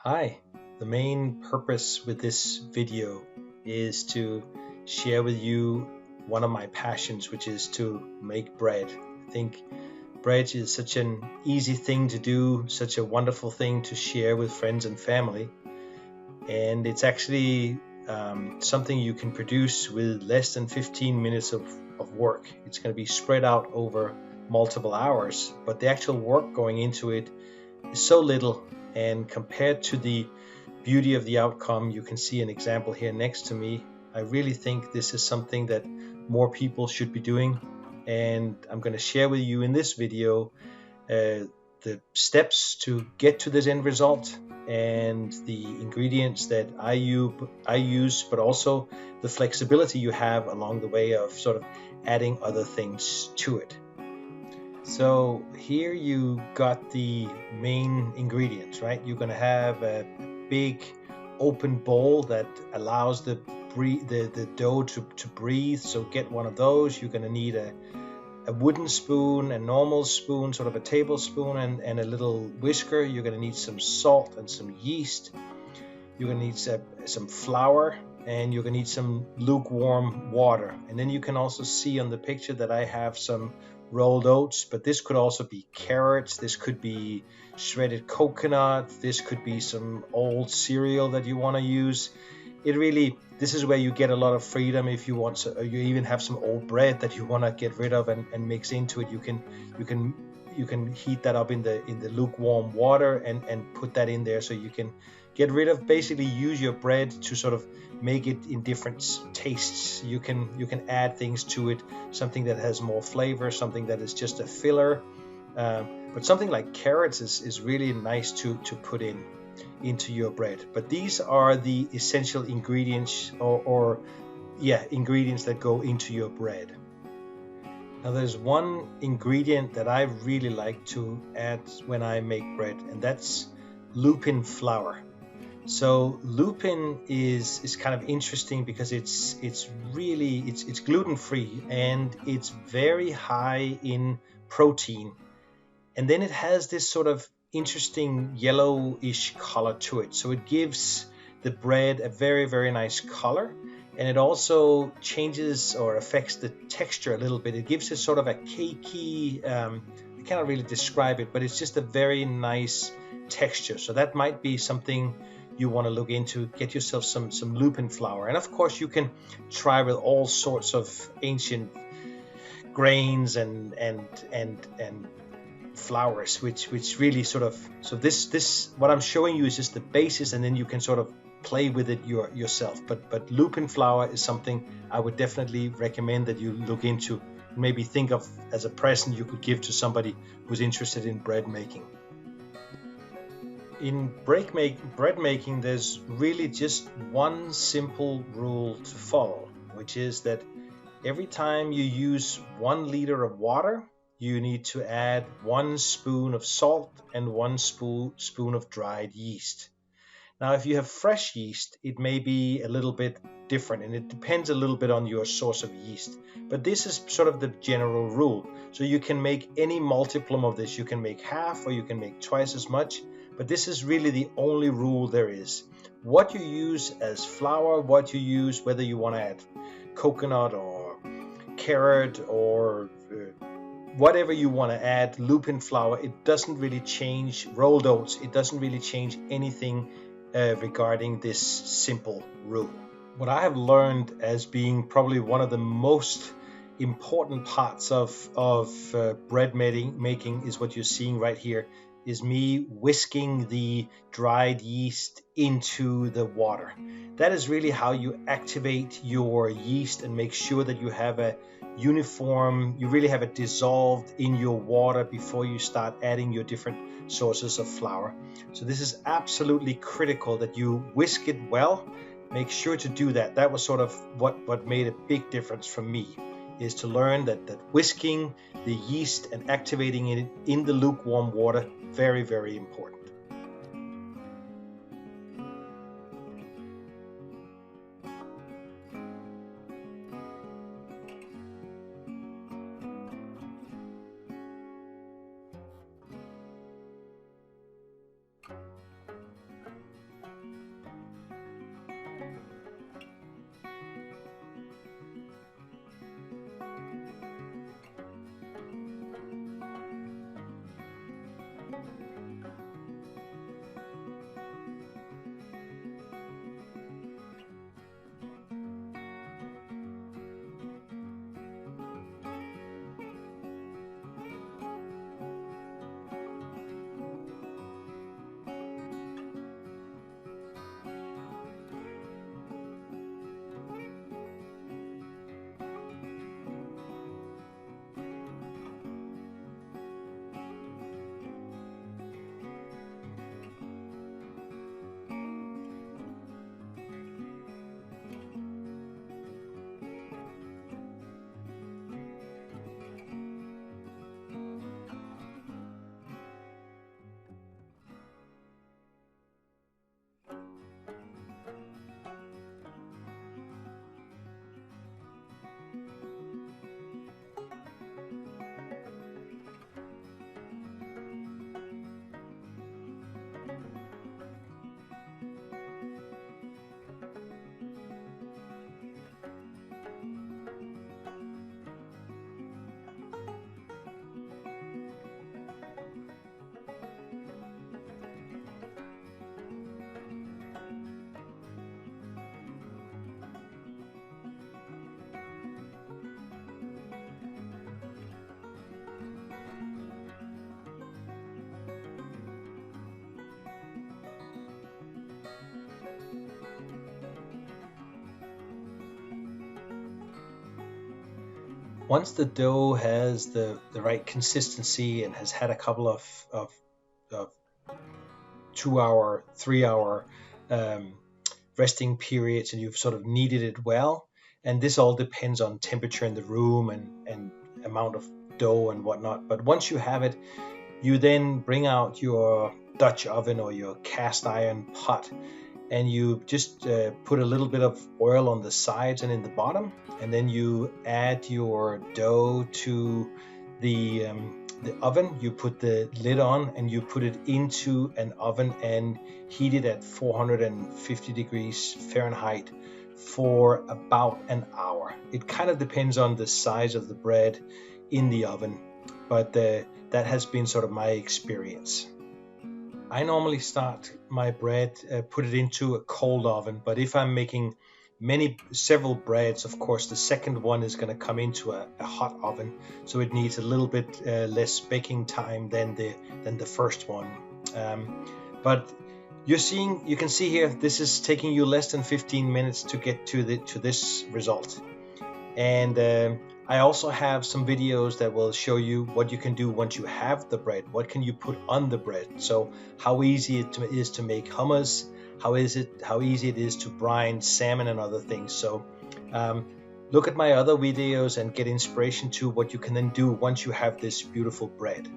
Hi, the main purpose with this video is to share with you one of my passions, which is to make bread. I think bread is such an easy thing to do, such a wonderful thing to share with friends and family, and it's actually something you can produce with less than 15 minutes of work. It's going to be spread out over multiple hours, but the actual work going into it is so little, and compared to the beauty of the outcome, you can see an example here next to me. I really think this is something that more people should be doing, and I'm going to share with you in this video the steps to get to this end result and the ingredients that I use, but also the flexibility you have along the way of sort of adding other things to it. So here you got the main ingredients, right? You're going to have a big open bowl that allows the dough to breathe. So get one of those. You're going to need a wooden spoon, a normal spoon, sort of a tablespoon, and a little whisker. You're going to need some salt and some yeast. You're going to need some flour, and you're going to need some lukewarm water. And then you can also see on the picture that I have some rolled oats, but this could also be carrots, this could be shredded coconut, this could be some old cereal that you want to use. This is where you get a lot of freedom. If you want to, you even have some old bread that you want to get rid of and mix into it, you can heat that up in the lukewarm water and put that in there, so you can get rid of, basically use your bread to sort of make it in different tastes. You can add things to it, something that has more flavor, something that is just a filler, but something like carrots is really nice to put into your bread. But these are the essential ingredients, ingredients that go into your bread. Now there's one ingredient that I really like to add when I make bread, and that's lupin flour. So lupin is kind of interesting because it's gluten-free, and it's very high in protein. And then it has this sort of interesting yellowish color to it. So it gives the bread a very, very nice color, and it also changes or affects the texture a little bit. It gives it sort of a cakey, I cannot really describe it, but it's just a very nice texture. So that might be something you want to look into. Get yourself some lupin flour, and of course you can try with all sorts of ancient grains and flours, which really sort of, so this what I'm showing you is just the basis, and then you can sort of play with it yourself. But lupin flour is something I would definitely recommend that you look into, maybe think of as a present you could give to somebody who's interested in bread making. In bread making, there's really just one simple rule to follow, which is that every time you use 1 liter of water, you need to add 1 spoon of salt and 1 spoon of dried yeast. Now, if you have fresh yeast, it may be a little bit different, and it depends a little bit on your source of yeast. But this is sort of the general rule. So you can make any multiple of this. You can make half, or you can make twice as much. But this is really the only rule there is. What you use as flour, what you use, whether you want to add coconut or carrot or whatever you want to add, lupin flour, it doesn't really change. Rolled oats, it doesn't really change anything regarding this simple rule. What I have learned as being probably one of the most important parts of bread making is what you're seeing right here, is me whisking the dried yeast into the water. That is really how you activate your yeast and make sure that you have a uniform, you really have it dissolved in your water before you start adding your different sources of flour. So this is absolutely critical that you whisk it well. Make sure to do that. That was sort of what made a big difference for me, is to learn that whisking the yeast and activating it in the lukewarm water, very, very important. Once the dough has the right consistency and has had a couple of 2 hour, 3 hour resting periods, and you've sort of kneaded it well, and this all depends on temperature in the room and amount of dough and whatnot. But once you have it, you then bring out your Dutch oven or your cast iron pot, and you just put a little bit of oil on the sides and in the bottom, and then you add your dough to the oven. You put the lid on and you put it into an oven and heat it at 450 degrees Fahrenheit for about an hour. It kind of depends on the size of the bread in the oven, but that has been sort of my experience. I normally start my bread, put it into a cold oven, but if I'm making several breads, of course, the second one is going to come into a hot oven, so it needs a little bit less baking time than the first one. But you can see here, this is taking you less than 15 minutes to get to this result. And I also have some videos that will show you what you can do once you have the bread. What can you put on the bread? So how easy it is to make hummus, how easy it is to brine salmon and other things. So look at my other videos and get inspiration to what you can then do once you have this beautiful bread.